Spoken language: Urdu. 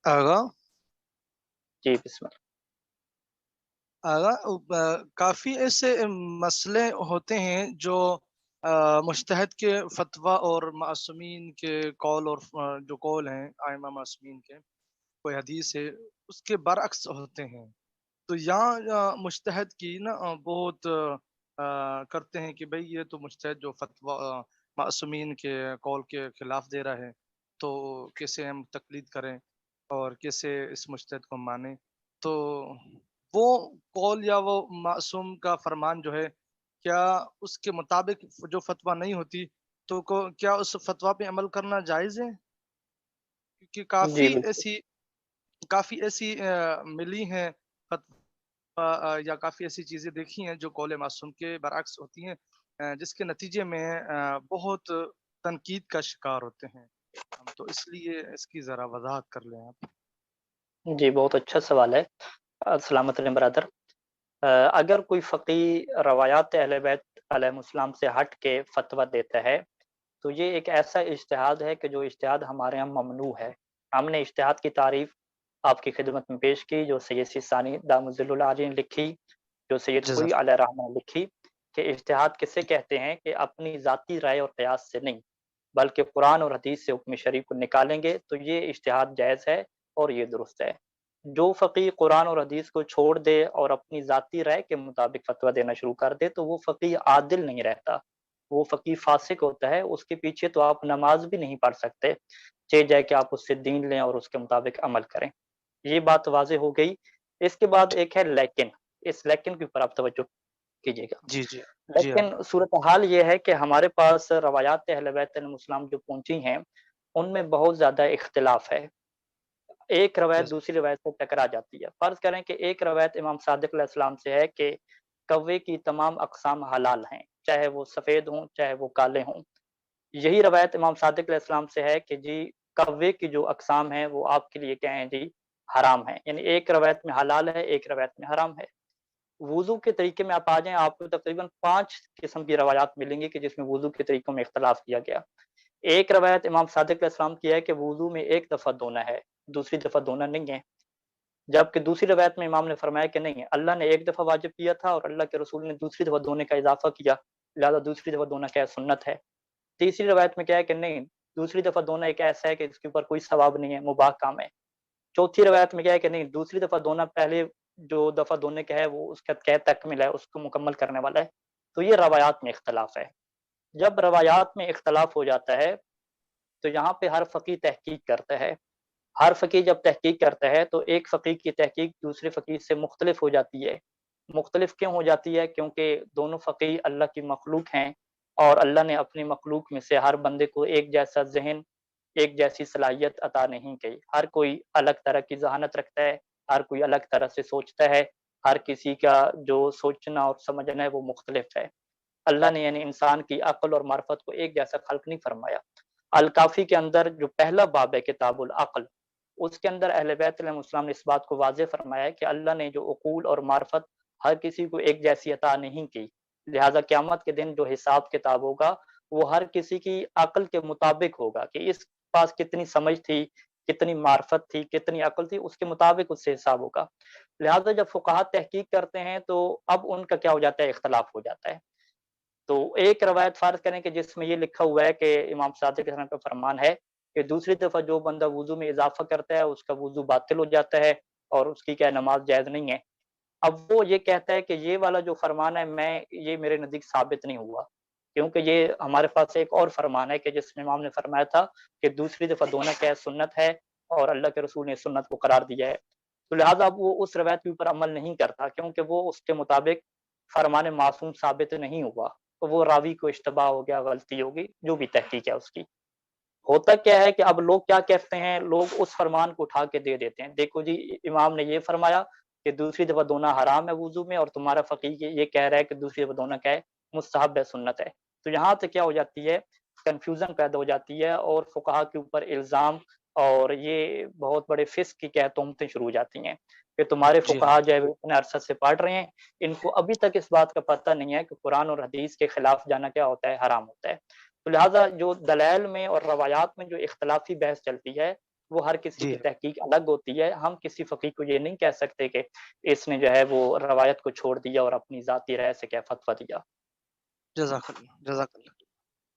آغا جی بسم اللہ۔ آغا کافی ایسے مسئلے ہوتے ہیں جو مجتہد کے فتویٰ اور معصومین کے قول اور جو قول ہیں ائمہ معصومین کے، کوئی حدیث ہے اس کے برعکس ہوتے ہیں، تو یہاں مجتہد کی نا بہت کرتے ہیں کہ بھئی یہ تو مجتہد جو فتویٰ معصومین کے قول کے خلاف دے رہا ہے، تو کیسے ہم تقلید کریں اور کیسے اس مجتہد کو مانیں؟ تو وہ قول یا وہ معصوم کا فرمان جو ہے، کیا اس کے مطابق جو فتویٰ نہیں ہوتی تو کیا اس فتویٰ پہ عمل کرنا جائز ہے؟ کیونکہ جی بالکل۔ کافی ایسی ملی ہیں یا کافی ایسی چیزیں دیکھی ہیں جو قول معصوم کے برعکس ہوتی ہیں، جس کے نتیجے میں بہت تنقید کا شکار ہوتے ہیں ہم، تو اس لیے اس کی ذرا وضاحت کر لیں آپ۔ جی بہت اچھا سوال ہے۔ سلامت رہیں برادر۔ اگر کوئی فقی روایات اہل بیت علیہ السلام سے ہٹ کے فتویٰ دیتا ہے تو یہ ایک ایسا اجتہاد ہے کہ جو اجتہاد ہمارے یہاں ممنوع ہے۔ ہم نے اجتہاد کی تعریف آپ کی خدمت میں پیش کی، جو سید سیستانی دامت ظل العالی نے لکھی، جو سید کوئی جزاک علیہ رحمہ نے لکھی، کہ اجتہاد کسے کہتے ہیں کہ اپنی ذاتی رائے اور قیاس سے نہیں بلکہ قرآن اور حدیث سے حکم شریف کو نکالیں گے تو یہ اجتہاد جائز ہے اور یہ درست ہے۔ جو فقی قرآن اور حدیث کو چھوڑ دے اور اپنی ذاتی رائے کے مطابق فتویٰ دینا شروع کر دے تو وہ فقی عادل نہیں رہتا، وہ فقی فاسق ہوتا ہے۔ اس کے پیچھے تو آپ نماز بھی نہیں پڑھ سکتے، چاہے جائے کہ آپ اس سے دین لیں اور اس کے مطابق عمل کریں۔ یہ بات واضح ہو گئی۔ اس کے بعد ایک ہے لیکن، اس لیکن کے اوپر آپ توجہ کیجیے گا۔ جی جی جی لیکن صورتحال یہ ہے کہ ہمارے پاس روایات اہل بیت علیہ السلام جو پہنچی ہیں ان میں بہت زیادہ اختلاف ہے۔ ایک روایت دوسری روایت سے ٹکرا جاتی ہے۔ فرض کریں کہ ایک روایت امام صادق علیہ السلام سے ہے کہ کوے کی تمام اقسام حلال ہیں، چاہے وہ سفید ہوں چاہے وہ کالے ہوں۔ یہی روایت امام صادق علیہ السلام سے ہے کہ جی کوے کی جو اقسام ہیں وہ آپ کے لیے کیا ہیں جی حرام ہیں، یعنی ایک روایت میں حلال ہے ایک روایت میں حرام ہے۔ وضو کے طریقے میں آپ آ جائیں، آپ کو تقریباً 5 قسم کی روایات ملیں گی کہ جس میں وضو کے طریقوں میں اختلاف کیا گیا۔ ایک روایت امام صادق علیہ السلام کی ہے کہ وضو میں ایک دفعہ دھونا ہے، دوسری دفعہ دھونا نہیں ہے، جبکہ دوسری روایت میں امام نے فرمایا کہ نہیں، اللہ نے ایک دفعہ واجب کیا تھا اور اللہ کے رسول نے دوسری دفعہ دھونے کا اضافہ کیا، لہذا دوسری دفعہ دھونا کیا ہے سنت ہے۔ تیسری روایت میں کیا ہے کہ نہیں، دوسری دفعہ دھونا ایک ایسا ہے کہ اس کے اوپر کوئی ثواب نہیں ہے، مباح کام ہے۔ چوتھی روایت میں کیا ہے کہ نہیں، دوسری دفعہ دھونا پہلے جو دفعہ دھونے کا ہے وہ اس کا کیا تکمل ہے، اس کو مکمل کرنے والا ہے۔ تو یہ روایات میں اختلاف ہے۔ جب روایات میں اختلاف ہو جاتا ہے تو یہاں پہ ہر فقی تحقیق کرتا ہے۔ ہر فقی جب تحقیق کرتا ہے تو ایک فقی کی تحقیق دوسرے فقی سے مختلف ہو جاتی ہے۔ مختلف کیوں ہو جاتی ہے؟ کیونکہ دونوں فقی اللہ کی مخلوق ہیں اور اللہ نے اپنی مخلوق میں سے ہر بندے کو ایک جیسا ذہن، ایک جیسی صلاحیت عطا نہیں کی۔ ہر کوئی الگ طرح کی ذہانت رکھتا ہے، ہر کوئی الگ طرح سے سوچتا ہے، ہر کسی کا جو سوچنا اور سمجھنا ہے وہ مختلف ہے۔ اللہ نے یعنی انسان کی عقل اور معرفت کو ایک جیسا خلق نہیں فرمایا۔ الکافی کے اندر جو پہلا باب ہے کتاب العقل، اس کے اندر اہل بیت علیہ السلام نے اس بات کو واضح فرمایا ہے کہ اللہ نے جو عقول اور معرفت ہر کسی کو ایک جیسی عطا نہیں کی، لہذا قیامت کے دن جو حساب کتاب ہوگا وہ ہر کسی کی عقل کے مطابق ہوگا کہ اس پاس کتنی سمجھ تھی، کتنی معرفت تھی، کتنی عقل تھی، اس کے مطابق اس سے حساب ہوگا۔ لہذا جب فقہاء تحقیق کرتے ہیں تو اب ان کا کیا ہو جاتا ہے، اختلاف ہو جاتا ہے۔ تو ایک روایت فرض کریں کہ جس میں یہ لکھا ہوا ہے کہ امام صادق علیہ السلام کا فرمان ہے کہ دوسری دفعہ جو بندہ وضو میں اضافہ کرتا ہے اس کا وضو باطل ہو جاتا ہے اور اس کی کیا نماز جائز نہیں ہے۔ اب وہ یہ کہتا ہے کہ یہ والا جو فرمان ہے یہ میرے نزدیک ثابت نہیں ہوا، کیونکہ یہ ہمارے پاس ایک اور فرمان ہے کہ جس میں امام نے فرمایا تھا کہ دوسری دفعہ دھونا کیا ہے سنت ہے اور اللہ کے رسول نے سنت کو قرار دیا ہے۔ تو لہٰذا اب وہ اس روایت کے اوپر عمل نہیں کرتا کیونکہ وہ اس کے مطابق فرمان معصوم ثابت نہیں ہوا، تو وہ راوی کو اشتباہ ہو گیا، غلطی ہوگی، جو بھی تحقیق ہے اس کی۔ ہوتا کیا ہے کہ اب لوگ کیا کہتے ہیں، لوگ اس فرمان کو اٹھا کے دے دیتے ہیں، دیکھو جی امام نے یہ فرمایا کہ دوسری دفعہ دھونا حرام ہے وضو میں، اور تمہارا فقیہ یہ کہہ رہا ہے کہ دوسری دفعہ دھونا کیا ہے، مستحب ہے، سنت ہے۔ تو یہاں سے کیا ہو جاتی ہے، کنفیوژن پیدا ہو جاتی ہے اور فقہاء کے اوپر الزام اور یہ بہت بڑے فسق کی کیا تہمتیں شروع ہو جاتی ہیں کہ تمہارے جی فقہاء جو ہے وہ اتنے عرصہ سے پڑھ رہے ہیں، ان کو ابھی تک اس بات کا پتہ نہیں ہے کہ قرآن اور حدیث کے خلاف جانا کیا ہوتا ہے، حرام ہوتا ہے۔ تو لہٰذا جو دلائل میں اور روایات میں جو اختلافی بحث چلتی ہے وہ ہر کسی جی، کی تحقیق الگ ہوتی ہے. ہم کسی فقیہ کو یہ نہیں کہہ سکتے کہ اس نے جو ہے وہ روایت کو چھوڑ دیا اور اپنی ذاتی رائے سے کیا فتویٰ دیا. جزاک اللہ، جزاک اللہ۔